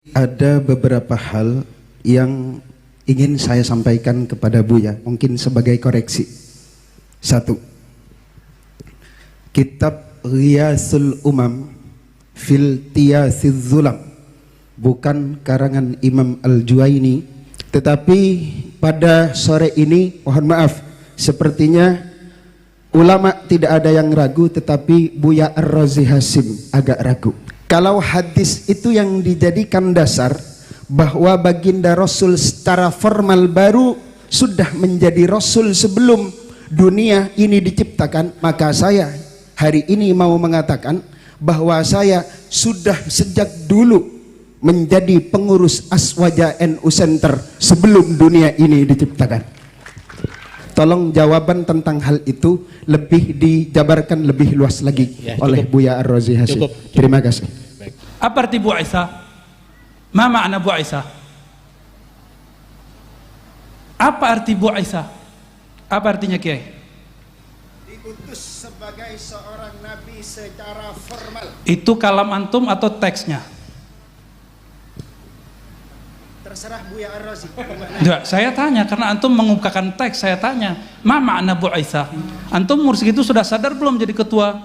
Ada beberapa hal yang ingin saya sampaikan kepada Buya, mungkin sebagai koreksi. Satu, kitab Ghiyasul Umam fil Tiyasiz Zulam bukan karangan Imam Al-Juwaini, tetapi pada sore ini mohon maaf, sepertinya ulama tidak ada yang ragu, tetapi Buya Ar-Razi Hasim agak ragu. Kalau hadis itu yang dijadikan dasar bahwa baginda Rasul secara formal baru sudah menjadi Rasul sebelum dunia ini diciptakan, maka saya hari ini mau mengatakan bahwa saya sudah sejak dulu menjadi pengurus Aswaja NU Center sebelum dunia ini diciptakan. Tolong jawaban tentang hal itu lebih dijabarkan lebih luas lagi oleh Buya Ar-Razi Hasim. Terima kasih. Baik. Apa arti bu'isa? Ma makna bu'isa? Apa arti bu'isa? Apa artinya Kiai? Diutus sebagai seorang nabi secara formal. Itu kalam antum atau teksnya? Terserah Buya Ar-Razi. Enggak, saya tanya karena antum mengungkapkan teks, saya tanya, ma makna bu'isa? Antum umur segitu sudah sadar belum jadi ketua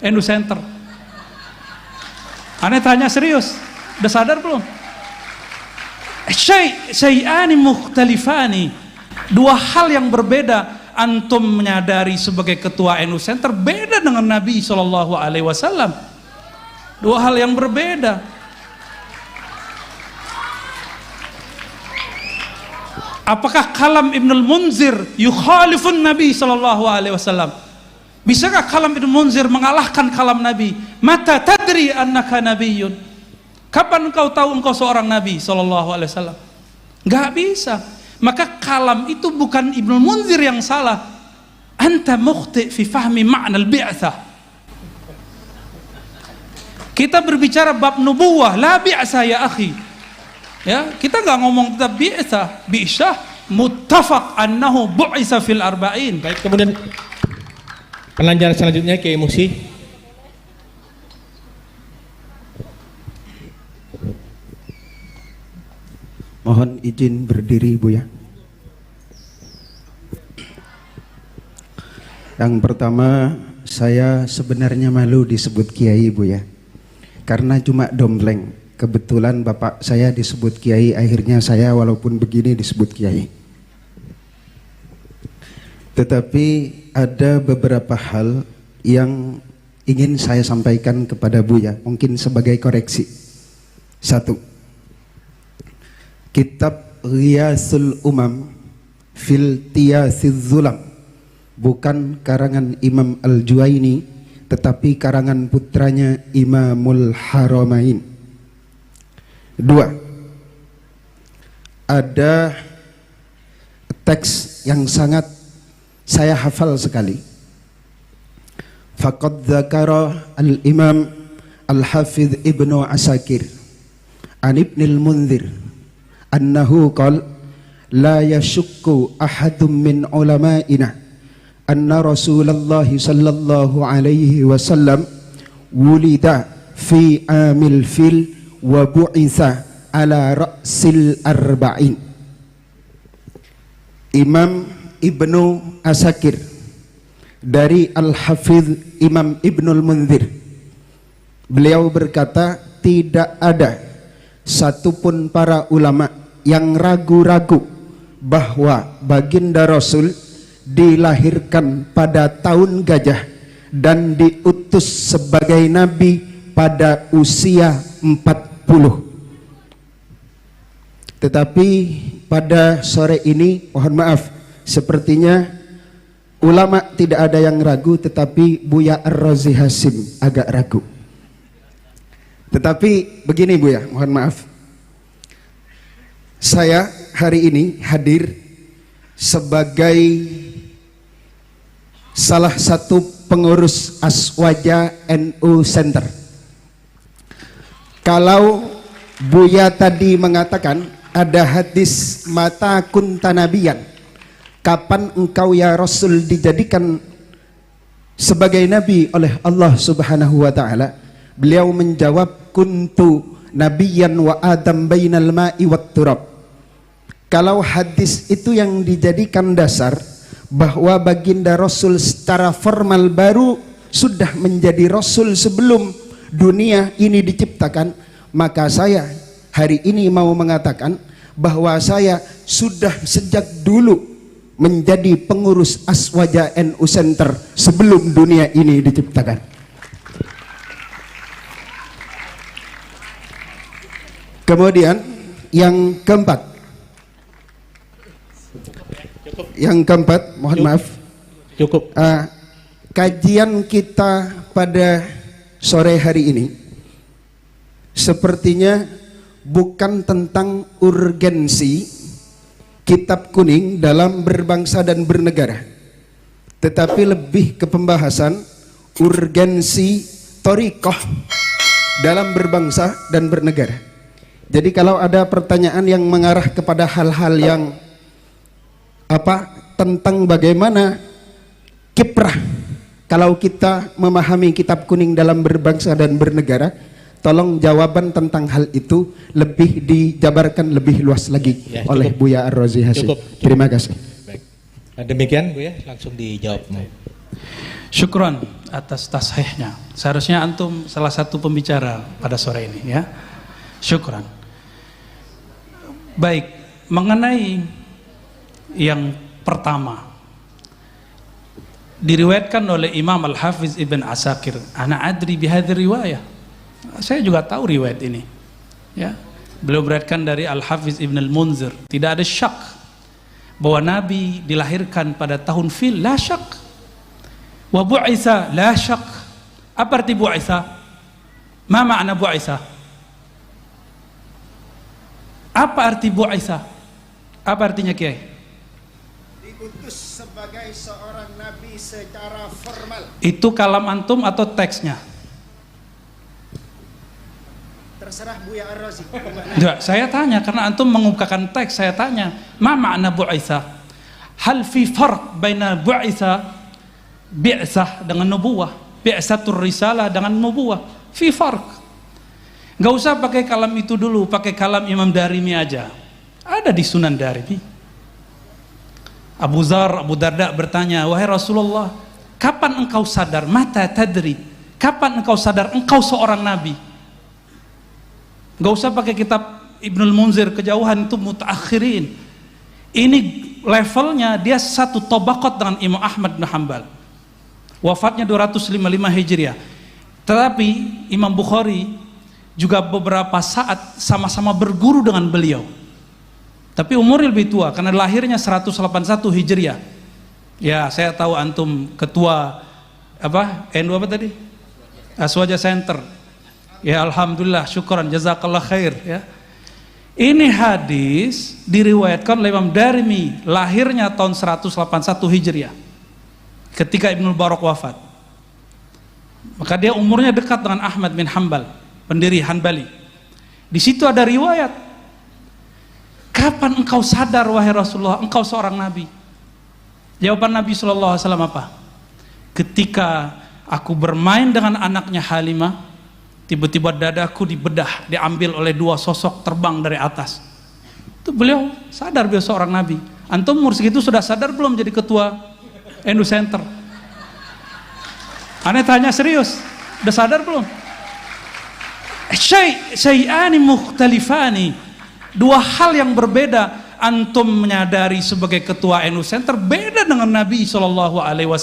NU Center? Aneh tanya serius, udah sadar belum? Syai'ani mukhtalifani, dua hal yang berbeda. Antum menyadari sebagai ketua NU Center beda dengan Nabi SAW. Dua hal yang berbeda. Apakah kalam Ibnul Munzir yukhalifun Nabi SAW? Bisakah kalam Ibnul Munzir mengalahkan kalam Nabi? Mata tadri annaka nabiyyun? Kapan engkau tahu engkau seorang Nabi SAW? Gak bisa. Maka kalam itu bukan Ibnul Munzir yang salah. Anta mukhti fi fahmi ma'na al-bi'tsah. Kita berbicara bab nubuwah, la bi'tsah ya akhi. Ya, kita nggak ngomong tentang bi'tsah, muttafaq annahu bu'isa fil arba'in. Baik, kemudian pelajaran selanjutnya Kiai Musi. Mohon izin berdiri Buya. Yang pertama, saya sebenarnya malu disebut Kiai Buya, karena cuma dompleng. Kebetulan bapak saya disebut Kiai, akhirnya saya walaupun begini disebut Kiai. Tetapi ada beberapa hal yang ingin saya sampaikan kepada Buya, mungkin sebagai koreksi. Satu, kitab Ghiyasul Umam fil Tiyasiz Zulam bukan karangan Imam Al-Juwaini, tetapi karangan putranya Imamul Haramain. Dua, ada teks yang sangat saya hafal sekali. Faqad dzakara al-Imam Al-Hafidh Ibnu Asakir an Ibnil Munzir annahu qala la yashukku ahadun min ulama'ina anna Rasulullah sallallahu alaihi wasallam wulida fi amil fil wa bu'itha ala ra'sil arba'in. Imam Ibnu Asakir dari Al-Hafidh Imam Ibnul Munzir, beliau berkata, tidak ada satupun para ulama yang ragu-ragu bahwa baginda Rasul dilahirkan pada tahun gajah dan diutus sebagai nabi pada usia 40. Tetapi pada sore ini mohon maaf, sepertinya ulama tidak ada yang ragu, tetapi Buya Ar-Razi Hasim agak ragu. Tetapi begini Buya, mohon maaf, saya hari ini hadir sebagai salah satu pengurus Aswaja NU Center. Kalau Buya tadi mengatakan ada hadis mata kunta nabiyan, kapan engkau ya Rasul dijadikan sebagai nabi oleh Allah Subhanahu wa taala, beliau menjawab kuntu nabiyyan wa Adam bainal ma'i wat turab. Kalau hadis itu yang dijadikan dasar bahwa baginda Rasul secara formal baru sudah menjadi Rasul sebelum dunia ini diciptakan, maka saya hari ini mau mengatakan bahwa saya sudah sejak dulu menjadi pengurus Aswaja NU Center sebelum dunia ini diciptakan. Kemudian yang keempat, mohon maaf, Cukup. kajian kita pada sore hari ini sepertinya bukan tentang urgensi kitab kuning dalam berbangsa dan bernegara, tetapi lebih ke pembahasan urgensi thariqah dalam berbangsa dan bernegara. Jadi kalau ada pertanyaan yang mengarah kepada hal-hal yang tentang bagaimana kiprah kalau kita memahami kitab kuning dalam berbangsa dan bernegara, tolong jawaban tentang hal itu lebih dijabarkan lebih luas lagi Ya, oleh Buya Ar-Razi Hasyim. Terima kasih. Baik. Nah, demikian Bu ya, langsung dijawab. Syukran atas tasihnya. Seharusnya antum salah satu pembicara pada sore ini ya. Syukran. Baik, mengenai yang pertama diriwayatkan oleh Imam Al-Hafiz Ibn Asakir, ana adri bihadhi riwayah. Saya juga tahu riwayat ini. Ya. Beliau beriwayatkan dari Al-Hafiz Ibn Al-Munzir, tidak ada syak bahwa Nabi dilahirkan pada tahun fil, la syak. Wa bu'itsa, la syak. Apa arti bu'itsa? Ma makna bu'itsa? Apa arti bu'itsa? Apa artinya Kiai? Diutus sebagai seorang nabi secara formal. Itu kalam antum atau teksnya? Terserah Buya Ar-Razi. Enggak, saya tanya karena antum mengungkapkan teks, saya tanya, ma makna bu'itsa? Hal fi farq baina bu'itsa bi'tsah dengan nubuwah, bi'tsatur risalah dengan nubuwah, fi farq. Enggak usah pakai kalam itu dulu, pakai kalam Imam Darimi aja. Ada di Sunan Darimi. Abu Darda bertanya, wahai Rasulullah, kapan engkau sadar? Mata tadri, kapan engkau sadar engkau seorang nabi? Enggak usah pakai kitab Ibnul Munzir, kejauhan itu mutaakhirin. Ini levelnya dia satu tabaqat dengan Imam Ahmad bin Hanbal. Wafatnya 255 Hijriah. Tetapi Imam Bukhari juga beberapa saat sama-sama berguru dengan beliau. Tapi umurnya lebih tua karena lahirnya 181 Hijriah. Ya, saya tahu antum ketua NU apa tadi? Aswaja Center. Ya, alhamdulillah, syukran, jazakallah khair ya. Ini hadis diriwayatkan oleh Imam Darimi, lahirnya tahun 181 Hijriah. Ketika Ibnu Barak wafat. Maka dia umurnya dekat dengan Ahmad bin Hanbal, pendiri Hanbali. Di situ ada riwayat, kapan engkau sadar wahai Rasulullah engkau seorang nabi? Jawaban Nabi SAW apa? Ketika aku bermain dengan anaknya Halimah, tiba-tiba dadaku dibedah, diambil oleh dua sosok terbang dari atas. Itu beliau sadar beliau seorang nabi. Antum umur segitu sudah sadar belum jadi ketua NU Center? Aneh tanya serius, udah sadar belum? Syai'ani mukhtalifani, dua hal yang berbeda. Antum menyadari sebagai ketua NU Center beda dengan Nabi SAW.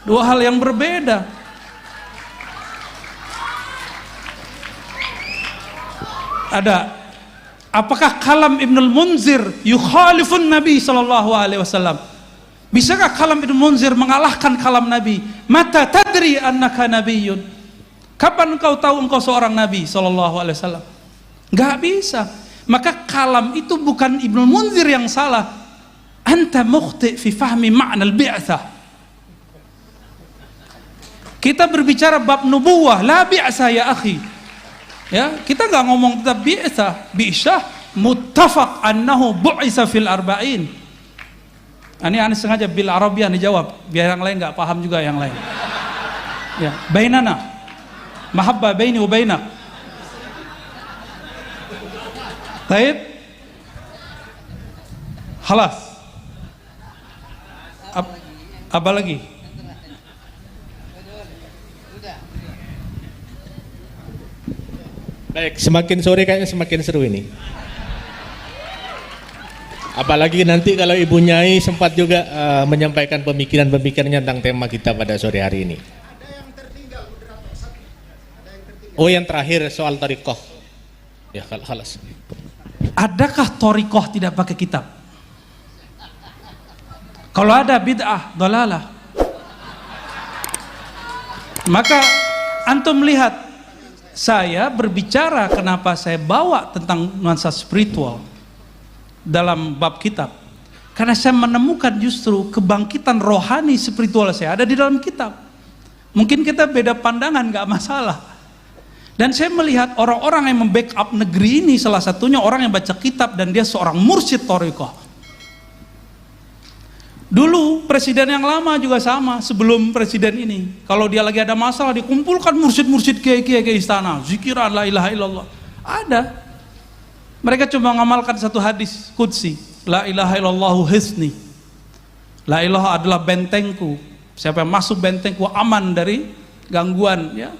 Dua hal yang berbeda. Ada, apakah kalam Ibnul Munzir yukhalifun Nabi SAW? Bisakah kalam Ibnul Munzir mengalahkan kalam Nabi? Mata tadri annaka nabiyyun, kapan engkau tahu engkau seorang Nabi SAW? Gak bisa. Maka kalam itu bukan Ibnul Munzir yang salah. Anta mukhti fi fahmi ma'na al-bi'tsah. Kita berbicara bab nubuwah, la bi'tsah ya akhi. Ya, kita nggak ngomong tentang bi'tsah muttafaq annahu bu'isa fil arba'in. Ini aneh sengaja bil Arabian dijawab biar yang lain nggak paham juga yang lain. Ya, bainana mahabbah baini wa bainak. Taib. Halas. Apa lagi? Baik, semakin sore kayaknya semakin seru ini. Apalagi nanti kalau Ibu Nyai sempat juga menyampaikan pemikiran-pemikirannya tentang tema kita pada sore hari ini. Oh, yang terakhir soal thariqah. Ya, halas. Adakah thariqah tidak pakai kitab? Kalau ada bid'ah, dalalah. Maka antum melihat saya berbicara kenapa saya bawa tentang nuansa spiritual dalam bab kitab. Karena saya menemukan justru kebangkitan rohani spiritual saya ada di dalam kitab. Mungkin kita beda pandangan, gak masalah. Dan saya melihat orang-orang yang membackup negeri ini, salah satunya orang yang baca kitab dan dia seorang mursyid thariqah. Dulu presiden yang lama juga sama, sebelum presiden ini, kalau dia lagi ada masalah dikumpulkan mursyid-mursyid kiai-kiai ke istana, zikiran la ilaha illallah. Ada. Mereka cuma mengamalkan satu hadis qudsi, la ilaha illallahu hisni. La ilaha adalah bentengku. Siapa yang masuk bentengku aman dari gangguan, ya,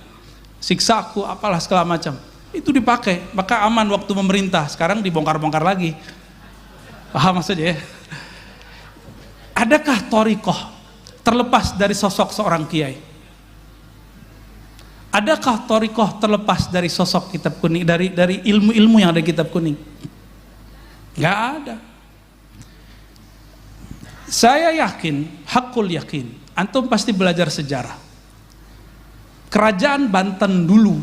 siksaku, apalah segala macam. Itu dipakai, maka aman waktu memerintah. Sekarang dibongkar-bongkar lagi. Paham maksudnya ya? Adakah thariqah terlepas dari sosok seorang kiai? Adakah thariqah terlepas dari sosok kitab kuning, dari ilmu-ilmu yang ada di kitab kuning? Gak ada. Saya yakin, hakul yakin, antum pasti belajar sejarah. Kerajaan Banten dulu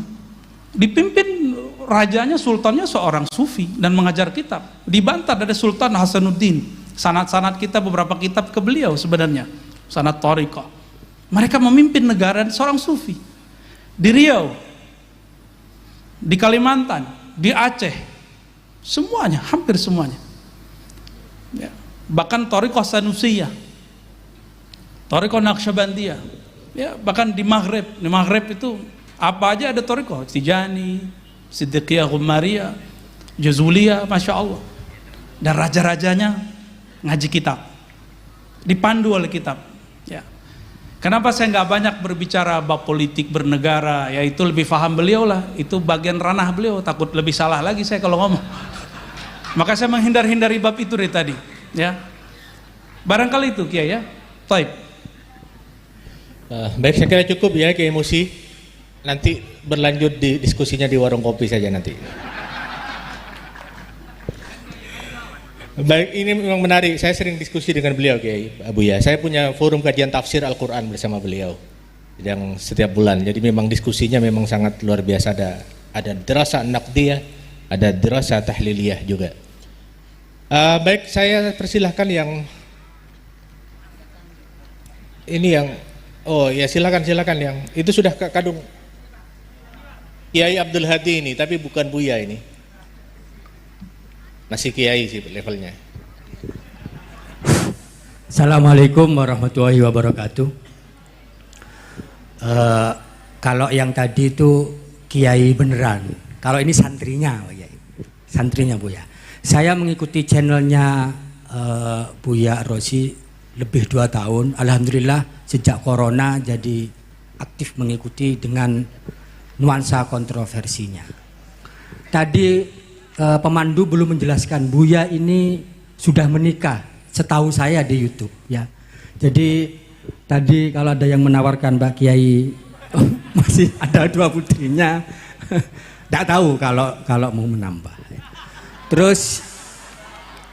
dipimpin rajanya, sultannya seorang sufi dan mengajar kitab. Di Banten ada Sultan Hasanuddin. Sanad-sanad kita, beberapa kitab ke beliau sebenarnya, sanad thariqah. Mereka memimpin negara seorang sufi. Di Riau, di Kalimantan, di Aceh, semuanya, hampir semuanya, ya. Bahkan thariqah Sanusiyah, thariqah Naqsyabandiyah, ya. Bahkan di Maghrib itu apa aja ada thariqah, Tijani, Siddiqiyah, Ghumariyah, Jazuliyah, Masya Allah. Dan raja-rajanya ngaji kitab, dipandu oleh kitab, ya. Kenapa saya nggak banyak berbicara bab politik bernegara, ya itu lebih paham beliau lah, itu bagian ranah beliau, takut lebih salah lagi saya kalau ngomong. Maka saya menghindari bab itu dari tadi, ya. Barangkali itu Kiai, ya. Taib. Baik, saya kira cukup ya Kiai Musi. Nanti berlanjut di diskusinya di warung kopi saja nanti. Baik, ini memang menarik. Saya sering diskusi dengan beliau, Kiai Abuya. Saya punya forum kajian tafsir Al-Quran bersama beliau yang setiap bulan. Jadi memang diskusinya memang sangat luar biasa. Ada dirasa naqdiyah, ada dirasa tahliliyah juga. Baik, saya persilahkan yang ini yang, oh ya silakan yang itu sudah kadung Kiai Abdul Hadi ini, tapi bukan Buya ini. Masih kiai sih levelnya. Assalamualaikum warahmatullahi wabarakatuh. Kalau yang tadi itu kiai beneran, kalau ini santrinya, santrinya Buya. Saya mengikuti channelnya Buya Rosi lebih 2 tahun. Alhamdulillah sejak corona jadi aktif mengikuti dengan nuansa kontroversinya. Tadi pemandu belum menjelaskan, Buya ini sudah menikah setahu saya di YouTube, ya. Jadi tadi kalau ada yang menawarkan Mbak Kiai masih ada 2 putrinya, tidak tahu kalau mau menambah. Terus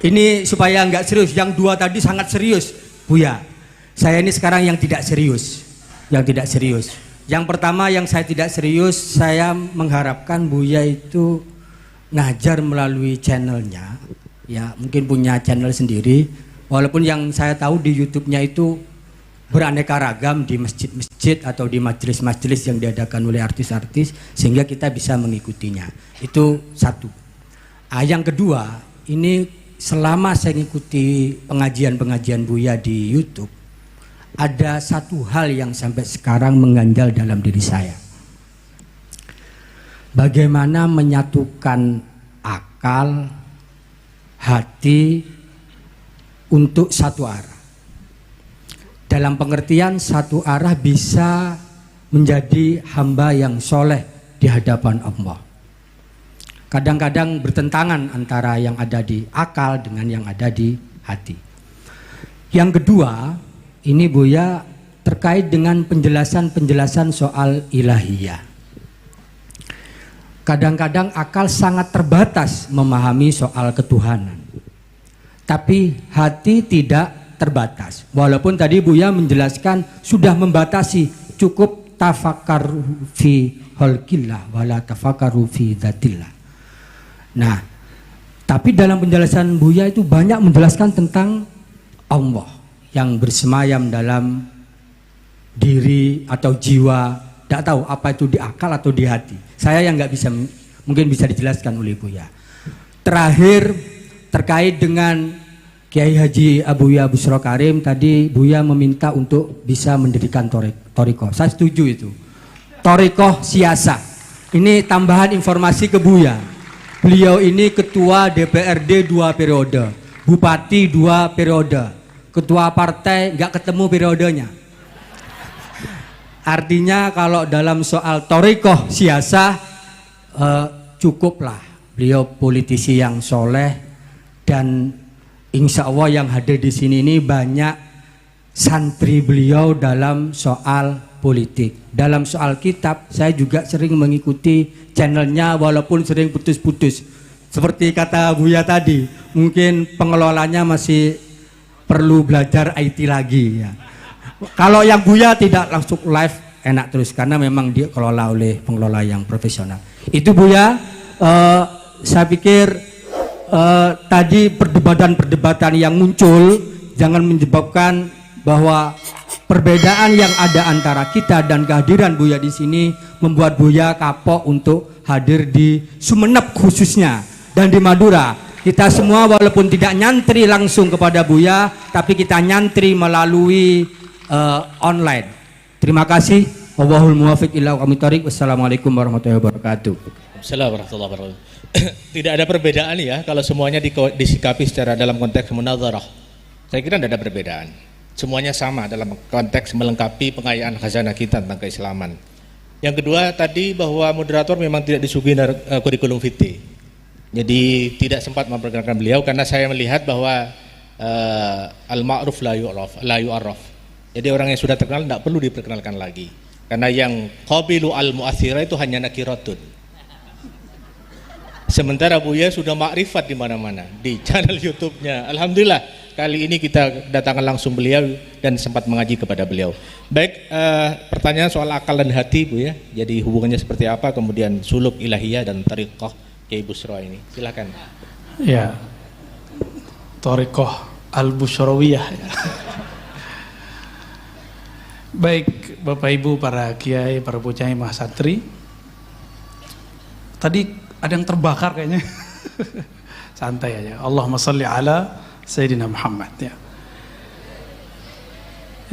ini supaya nggak serius, yang 2 tadi sangat serius, Buya. Saya ini sekarang yang tidak serius, Yang pertama yang saya tidak serius, saya mengharapkan Buya itu ngajar melalui channelnya, ya mungkin punya channel sendiri, walaupun yang saya tahu di YouTube-nya itu beraneka ragam di masjid-masjid atau di majelis-majelis yang diadakan oleh artis-artis sehingga kita bisa mengikutinya. Itu satu. Yang kedua, ini selama saya mengikuti pengajian-pengajian Buya di YouTube, ada satu hal yang sampai sekarang mengganjal dalam diri saya. Bagaimana menyatukan akal, hati untuk satu arah. Dalam pengertian satu arah bisa menjadi hamba yang soleh di hadapan Allah. Kadang-kadang bertentangan antara yang ada di akal dengan yang ada di hati. Yang kedua, ini Buya terkait dengan penjelasan-penjelasan soal ilahiyah. Kadang-kadang akal sangat terbatas memahami soal ketuhanan. Tapi hati tidak terbatas. Walaupun tadi Buya menjelaskan sudah membatasi, cukup tafakkaru fi khalqillah wala tafakkaru fi dzatillah. Nah, tapi dalam penjelasan Buya itu banyak menjelaskan tentang Allah yang bersemayam dalam diri atau jiwa, tidak tahu apa itu di akal atau di hati. Saya yang nggak bisa, mungkin bisa dijelaskan oleh Buya. Terakhir terkait dengan Kiai Haji Abuya Busro Karim, tadi Buya meminta untuk bisa mendirikan torikoh. Saya setuju itu. Torikoh siasa. Ini tambahan informasi ke Buya. Beliau ini ketua DPRD 2 periode, bupati 2 periode, ketua partai nggak ketemu periodenya. Artinya kalau dalam soal torikoh siasa cukuplah beliau politisi yang soleh, dan insya Allah yang hadir di sini ini banyak santri beliau dalam soal politik. Dalam soal kitab saya juga sering mengikuti channelnya walaupun sering putus-putus. Seperti kata Buya tadi, mungkin pengelolanya masih perlu belajar IT lagi ya. Kalau yang Buya tidak langsung live enak terus karena memang dikelola oleh pengelola yang profesional. Itu Buya, saya pikir tadi perdebatan-perdebatan yang muncul jangan menyebabkan bahwa perbedaan yang ada antara kita dan kehadiran Buya di sini membuat Buya kapok untuk hadir di Sumeneb khususnya dan di Madura. Kita semua walaupun tidak nyantri langsung kepada Buya, tapi kita nyantri melalui online. Terima kasih. Wallahul muwaffiq ila aqwamit thoriq. Wassalamualaikum warahmatullahi wabarakatuh. Assalamualaikum warahmatullahi wabarakatuh. Tidak ada perbedaan ya kalau semuanya disikapi secara dalam konteks munadharah. Saya kira tidak ada perbedaan. Semuanya sama dalam konteks melengkapi pengayaan khazanah kita tentang keislaman. Yang kedua tadi bahwa moderator memang tidak disuguhi kurikulum vitae. Jadi tidak sempat memperkenalkan beliau karena saya melihat bahwa al-ma'ruf la yu'arraf. Jadi orang yang sudah terkenal tidak perlu diperkenalkan lagi. Karena yang qabilu al-mu'athira itu hanya nakiratun. Sementara Buya sudah makrifat di mana-mana di channel YouTube-nya. Alhamdulillah kali ini kita datangkan langsung beliau dan sempat mengaji kepada beliau. Baik, pertanyaan soal akal dan hati Buya. Jadi hubungannya seperti apa? Kemudian suluk ilahiyah dan tariqah Kiai Busro ini. Silakan. Ya, tariqah al-Bushrawiyah. Baik, Bapak Ibu, para kiai, para bocah mahasantri. Tadi ada yang terbakar kayaknya. Santai aja. Allahumma shalli ala Sayyidina Muhammad ya.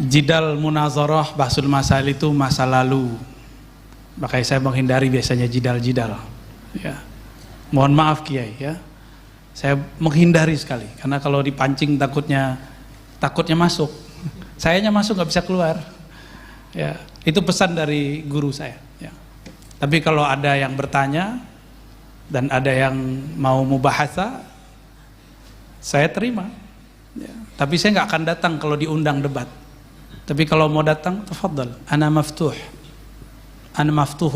Jidal munazarah bahsul masail itu masa lalu. Makanya saya menghindari biasanya jidal-jidal. Ya. Mohon maaf Kiai ya. Saya menghindari sekali karena kalau dipancing takutnya masuk. Sayanya masuk nggak bisa keluar. Ya, itu pesan dari guru saya ya. Tapi kalau ada yang bertanya dan ada yang mau mubahasa, saya terima ya. Tapi saya nggak akan datang kalau diundang debat. Tapi kalau mau datang, tafadhal, ana maftuhu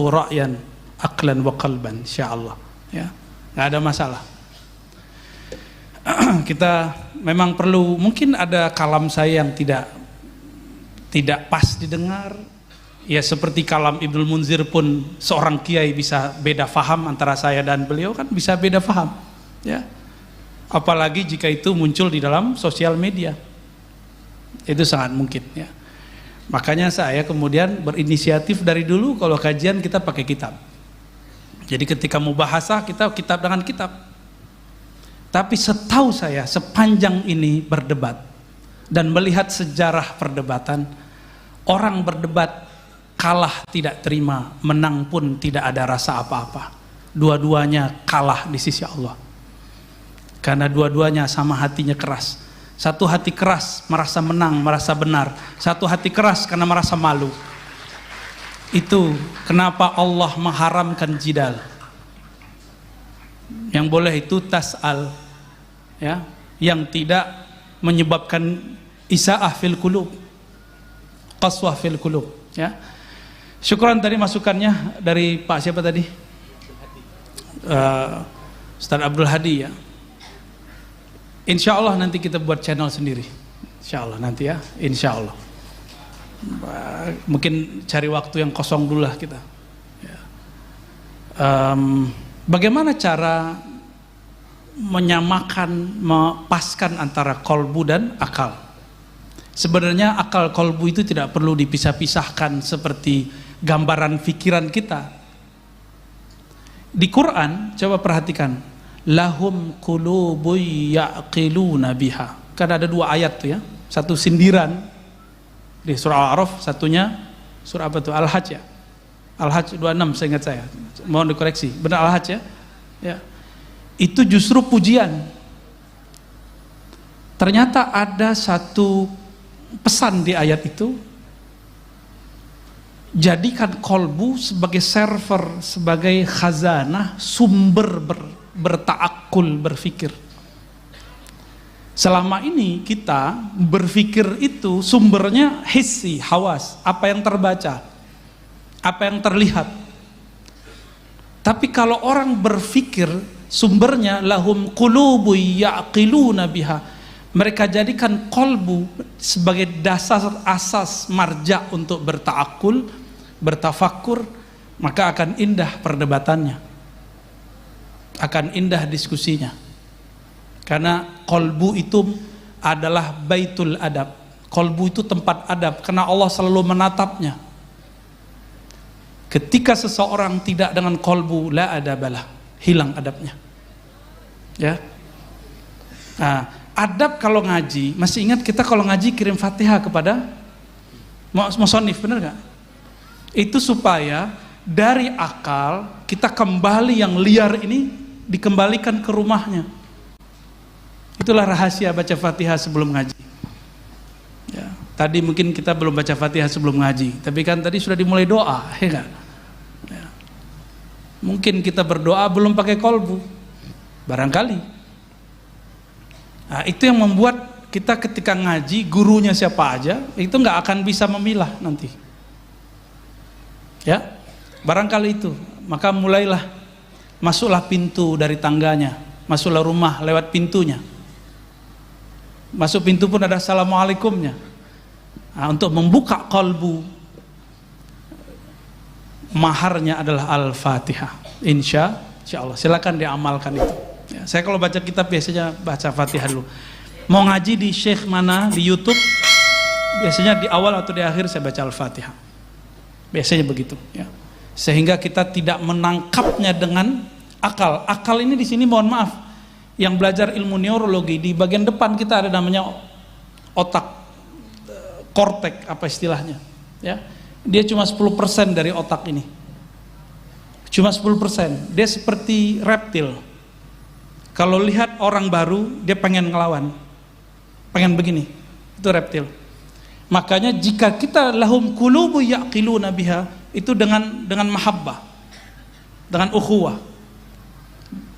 ra'yan aqlan wa qalban insyaallah ya. Nggak ada masalah. Kita memang perlu, mungkin ada kalam saya yang tidak pas didengar ya, seperti kalam Ibnul Munzir pun seorang kiai bisa beda faham antara saya dan beliau, kan bisa beda faham ya, apalagi jika itu muncul di dalam sosial media, itu sangat mungkin ya. Makanya saya kemudian berinisiatif dari dulu kalau kajian kita pakai kitab. Jadi ketika mau bahasa kita kitab dengan kitab. Tapi setahu saya sepanjang ini berdebat dan melihat sejarah perdebatan, orang berdebat kalah tidak terima, menang pun tidak ada rasa apa-apa. Dua-duanya kalah di sisi Allah. Karena dua-duanya sama hatinya keras. Satu hati keras merasa menang, merasa benar. Satu hati keras karena merasa malu. Itu kenapa Allah mengharamkan jidal. Yang boleh itu tas'al, ya, yang tidak menyebabkan isa'ah fil qulub, qaswah fil qulub, ya. Syukran tadi masukannya dari Pak siapa tadi? Ustaz Abdul Hadi, ya. Insya Allah nanti kita buat channel sendiri. Insya Allah nanti, ya. Insya Allah. Mungkin cari waktu yang kosong dulu lah kita. Ya. Bagaimana cara menyamakan, mepaskan antara kolbu dan akal? Sebenarnya akal kolbu itu tidak perlu dipisah-pisahkan seperti gambaran pikiran kita. Di Quran, coba perhatikan, lahum qulubu ya'qiluna biha. Kan ada dua ayat tuh, ya. Satu sindiran di surah Al-A'raf, satunya surah apa tuh? Al-Hajj, ya. Al-Hajj 26 seingat saya. Mohon dikoreksi. Benar Al-Hajj, ya? Ya. Itu justru pujian. Ternyata ada satu pesan di ayat itu. Jadikan kolbu sebagai server, sebagai khazanah, sumber berta'akul, berfikir. Selama ini kita berfikir itu sumbernya hissi, hawas, apa yang terbaca, apa yang terlihat. Tapi kalau orang berfikir sumbernya lahum qulubu ya'qiluna biha, mereka jadikan kolbu sebagai dasar asas marja untuk berta'akul, bertafakur, maka akan indah perdebatannya, akan indah diskusinya. Karena kolbu itu adalah baitul adab. Kolbu itu tempat adab, karena Allah selalu menatapnya. Ketika seseorang tidak dengan kolbu, la adabalah, hilang adabnya. Ya. Nah, adab kalau ngaji, masih ingat kita kalau ngaji kirim Fatihah kepada musonif, benar gak? Itu supaya dari akal kita kembali yang liar ini dikembalikan ke rumahnya. Itulah rahasia baca Fatihah sebelum ngaji. Ya, tadi mungkin kita belum baca Fatihah sebelum ngaji, tapi kan tadi sudah dimulai doa, ya kan? Ya. Mungkin kita berdoa belum pakai kolbu, barangkali. Nah, itu yang membuat kita ketika ngaji, gurunya siapa aja, itu nggak akan bisa memilah nanti. Ya, barangkali itu. Maka mulailah, masuklah pintu dari tangganya, masuklah rumah lewat pintunya. Masuk pintu pun ada assalamualaikumnya. Nah, untuk membuka kolbu, maharnya adalah Al-Fatihah. Insya Allah. Silakan diamalkan itu. Ya, saya kalau baca kitab biasanya baca Fatihah dulu. Mau ngaji di Syekh mana di YouTube, biasanya di awal atau di akhir saya baca Al-Fatihah. Biasanya begitu. Ya. Sehingga kita tidak menangkapnya dengan akal. Akal ini di sini mohon maaf. Yang belajar ilmu neurologi, di bagian depan kita ada namanya otak, kortek apa istilahnya, ya. Dia cuma 10% dari otak ini, cuma 10%. Dia seperti reptil. Kalau lihat orang baru, dia pengen ngelawan, pengen begini, itu reptil. Makanya jika kita lahum qulubu ya'qiluna biha, itu dengan mahabbah, dengan ukhuwah,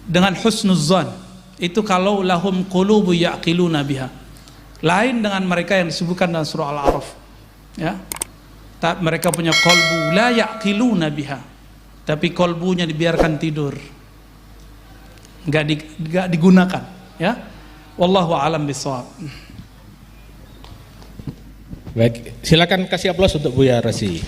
dengan husnuzzan. Itu kalau lahum qulubu ya'qiluna biha. Lain dengan mereka yang disebutkan dalam surah Al-A'raf, ya. Mereka punya kolbu la ya'qiluna biha, tapi kolbunya dibiarkan tidur, enggak digunakan, ya. Wallahu a'lam bishawab. Baik, silakan kasih aplaus untuk Buya Rosi.